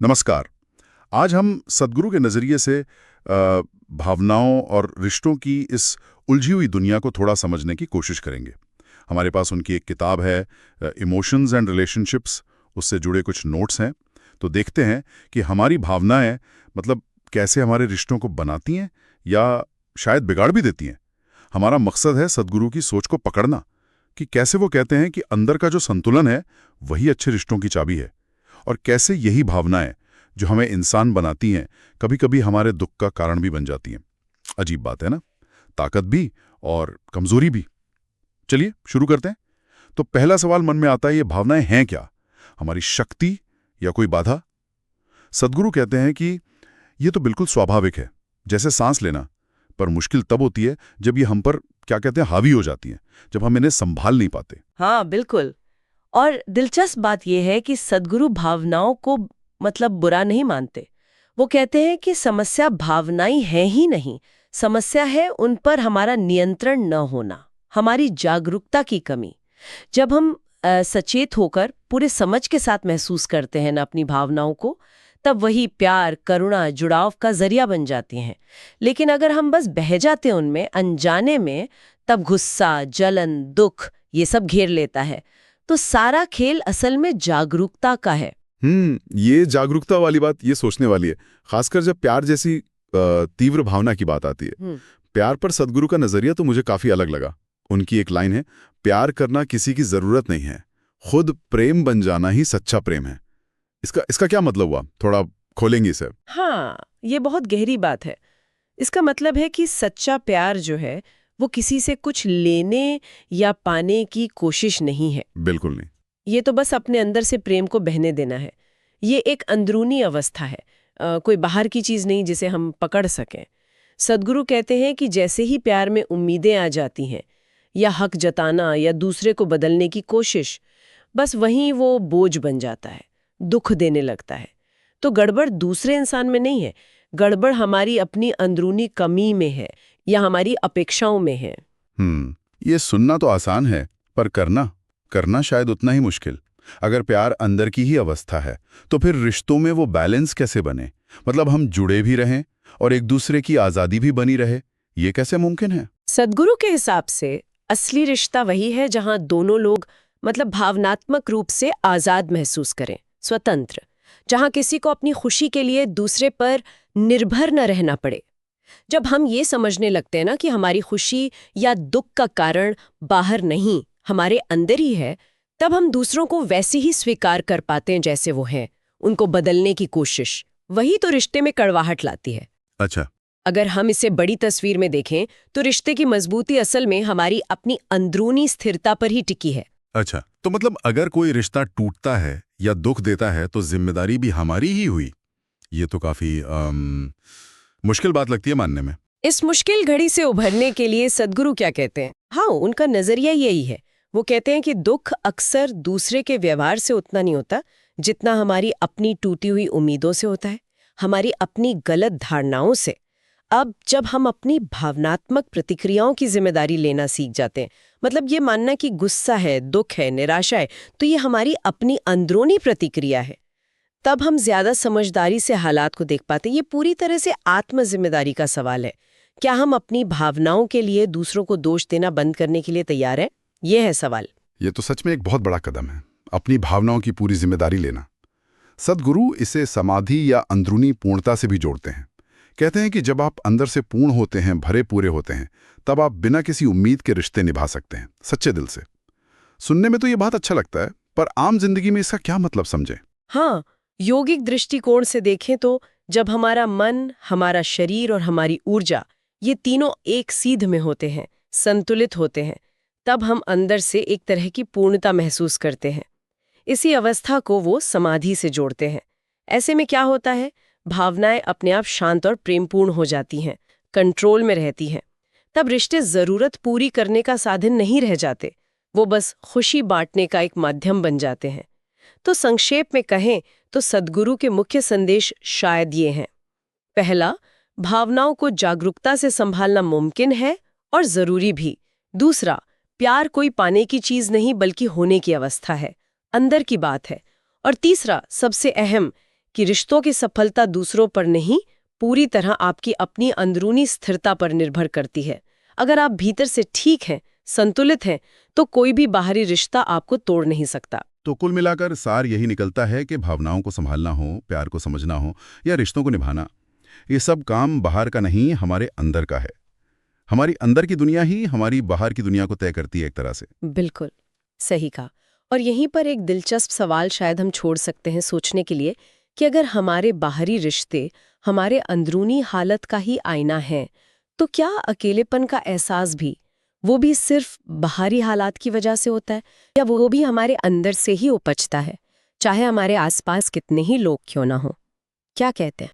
नमस्कार। आज हम सद्गुरु के नज़रिए से भावनाओं और रिश्तों की इस उलझी हुई दुनिया को थोड़ा समझने की कोशिश करेंगे। हमारे पास उनकी एक किताब है, इमोशंस एंड रिलेशनशिप्स, उससे जुड़े कुछ नोट्स हैं। तो देखते हैं कि हमारी भावनाएं मतलब कैसे हमारे रिश्तों को बनाती हैं या शायद बिगाड़ भी देती हैं। हमारा मकसद है सद्गुरु की सोच को पकड़ना, कि कैसे वो कहते हैं कि अंदर का जो संतुलन है वही अच्छे रिश्तों की चाबी है, और कैसे यही भावनाएं जो हमें इंसान बनाती हैं कभी कभी हमारे दुख का कारण भी बन जाती हैं। अजीब बात है ना, ताकत भी और कमजोरी भी। चलिए शुरू करते हैं। तो पहला सवाल मन में आता है, ये भावनाएं हैं क्या? हमारी शक्ति या कोई बाधा? सद्गुरु कहते हैं कि ये तो बिल्कुल स्वाभाविक है, जैसे सांस लेना। पर मुश्किल तब होती है जब ये हम पर, क्या कहते हैं, हावी हो जाती हैं, जब हम इन्हें संभाल नहीं पाते। हाँ बिल्कुल। और दिलचस्प बात यह है कि सद्गुरु भावनाओं को मतलब बुरा नहीं मानते। वो कहते हैं कि समस्या भावनाएं हैं ही नहीं, समस्या है उन पर हमारा नियंत्रण न होना, हमारी जागरूकता की कमी। जब हम सचेत होकर पूरे समझ के साथ महसूस करते हैं ना अपनी भावनाओं को, तब वही प्यार, करुणा, जुड़ाव का जरिया बन जाती हैं। लेकिन अगर हम बस बह जाते हैं उनमें अनजाने में, तब गुस्सा, जलन, दुख ये सब घेर लेता है। तो सारा खेल असल में जागरूकता का है। ये जागरूकता वाली बात ये सोचने वाली है, खासकर जब प्यार जैसी तीव्र भावना की बात आती है। प्यार पर सद्गुरु का नजरिया तो मुझे काफी अलग लगा। उनकी एक लाइन है, प्यार करना किसी की जरूरत नहीं है, खुद प्रेम बन जाना ही सच्चा प्रेम है। इसका क्या मतलब हुआ? थोड़ा खोलेंगे इसे। हाँ, ये बहुत गहरी बात है। इसका मतलब है कि सच्चा प्यार जो है वो किसी से कुछ लेने या पाने की कोशिश नहीं है। बिल्कुल नहीं। ये तो बस अपने अंदर से प्रेम को बहने देना है। ये एक अंदरूनी अवस्था है, कोई बाहर की चीज नहीं जिसे हम पकड़ सकें। सद्गुरु कहते हैं कि जैसे ही प्यार में उम्मीदें आ जाती हैं, या हक जताना या दूसरे को बदलने की कोशिश, बस वहीं वो बोझ बन जाता है, दुख देने लगता है। तो गड़बड़ दूसरे इंसान में नहीं है, गड़बड़ हमारी अपनी अंदरूनी कमी में है या हमारी अपेक्षाओं में है। ये सुनना तो आसान है, पर करना शायद उतना ही मुश्किल। अगर प्यार अंदर की ही अवस्था है, तो फिर रिश्तों में वो बैलेंस कैसे बने? मतलब हम जुड़े भी रहें और एक दूसरे की आजादी भी बनी रहे, ये कैसे मुमकिन है? सद्गुरु के हिसाब से असली रिश्ता वही है जहां दोनों लोग मतलब भावनात्मक रूप से आजाद महसूस करें, स्वतंत्र, जहां किसी को अपनी खुशी के लिए दूसरे पर निर्भर न रहना पड़े। जब हम ये समझने लगते हैं ना कि हमारी खुशी या दुख का कारण बाहर नहीं, हमारे अंदर ही है, तब हम दूसरों को वैसे ही स्वीकार कर पाते हैं जैसे वो हैं। उनको बदलने की कोशिश वही तो रिश्ते में कड़वाहट लाती है। अच्छा। अगर हम इसे बड़ी तस्वीर में देखें तो रिश्ते की मजबूती असल में हमारी अपनी अंदरूनी स्थिरता पर ही टिकी है। अच्छा, तो मतलब अगर कोई रिश्ता टूटता है या दुख देता है तो जिम्मेदारी भी हमारी ही हुई। ये तो काफी मुश्किल बात लगती है मानने में। इस मुश्किल घड़ी से उभरने के लिए सद्गुरु क्या कहते हैं? हाँ, उनका नजरिया यही है। वो कहते हैं कि दुख अक्सर दूसरे के व्यवहार से उतना नहीं होता जितना हमारी अपनी टूटी हुई उम्मीदों से होता है, हमारी अपनी गलत धारणाओं से। अब जब हम अपनी भावनात्मक प्रतिक्रियाओं की जिम्मेदारी लेना सीख जाते हैं, मतलब ये मानना कि गुस्सा है, दुख है, निराशा है, तो ये हमारी अपनी अंदरूनी प्रतिक्रिया है, तब हम ज्यादा समझदारी से हालात को देख पाते हैं। ये पूरी तरह से आत्म जिम्मेदारी का सवाल है। क्या हम अपनी भावनाओं के लिए दूसरों को दोष देना बंद करने के लिए तैयार हैं? ये है सवाल। ये तो सच में एक बहुत बड़ा कदम है, अपनी भावनाओं की पूरी जिम्मेदारी लेना। सद्गुरु इसे समाधि या अंदरूनी पूर्णता से भी जोड़ते हैं। कहते हैं कि जब आप अंदर से पूर्ण होते हैं, भरे पूरे होते हैं, तब आप बिना किसी उम्मीद के रिश्ते निभा सकते हैं, सच्चे दिल से। सुनने में तो ये बहुत अच्छा लगता है, पर आम जिंदगी में इसका क्या मतलब समझें? हाँ, योगिक दृष्टिकोण से देखें तो जब हमारा मन, हमारा शरीर और हमारी ऊर्जा ये तीनों एक सीध में होते हैं, संतुलित होते हैं, तब हम अंदर से एक तरह की पूर्णता महसूस करते हैं। इसी अवस्था को वो समाधि से जोड़ते हैं। ऐसे में क्या होता है? भावनाएं अपने आप शांत और प्रेमपूर्ण हो जाती हैं, कंट्रोल में रहती हैं। तब रिश्ते जरूरत पूरी करने का साधन नहीं रह जाते, वो बस खुशी बांटने का एक माध्यम बन जाते हैं। तो संक्षेप में कहें तो सद्गुरु के मुख्य संदेश शायद ये हैं। पहला, भावनाओं को जागरूकता से संभालना मुमकिन है और जरूरी भी। दूसरा, प्यार कोई पाने की चीज नहीं बल्कि होने की अवस्था है, अंदर की बात है। और तीसरा, सबसे अहम, कि रिश्तों की सफलता दूसरों पर नहीं, पूरी तरह आपकी अपनी अंदरूनी स्थिरता पर निर्भर करती है। अगर आप भीतर से ठीक हैं, संतुलित हैं, तो कोई भी बाहरी रिश्ता आपको तोड़ नहीं सकता। तो कुल मिलाकर सार यही निकलता है कि भावनाओं को संभालना हो, प्यार को समझना हो या रिश्तों को निभाना, ये सब काम बाहर का नहीं, हमारे अंदर का है। हमारी अंदर की दुनिया ही हमारी बाहर की दुनिया को तय करती है एक तरह से। बिल्कुल सही कहा। और यहीं पर एक दिलचस्प सवाल शायद हम छोड़ सकते हैं सोचने के लिए कि अगर हमारे बाहरी रिश्ते हमारे अंदरूनी हालत का ही आईना है, तो क्या अकेलेपन का एहसास भी वो भी सिर्फ बाहरी हालात की वजह से होता है, या वो भी हमारे अंदर से ही उपजता है, चाहे हमारे आसपास कितने ही लोग क्यों ना हो? क्या कहते हैं?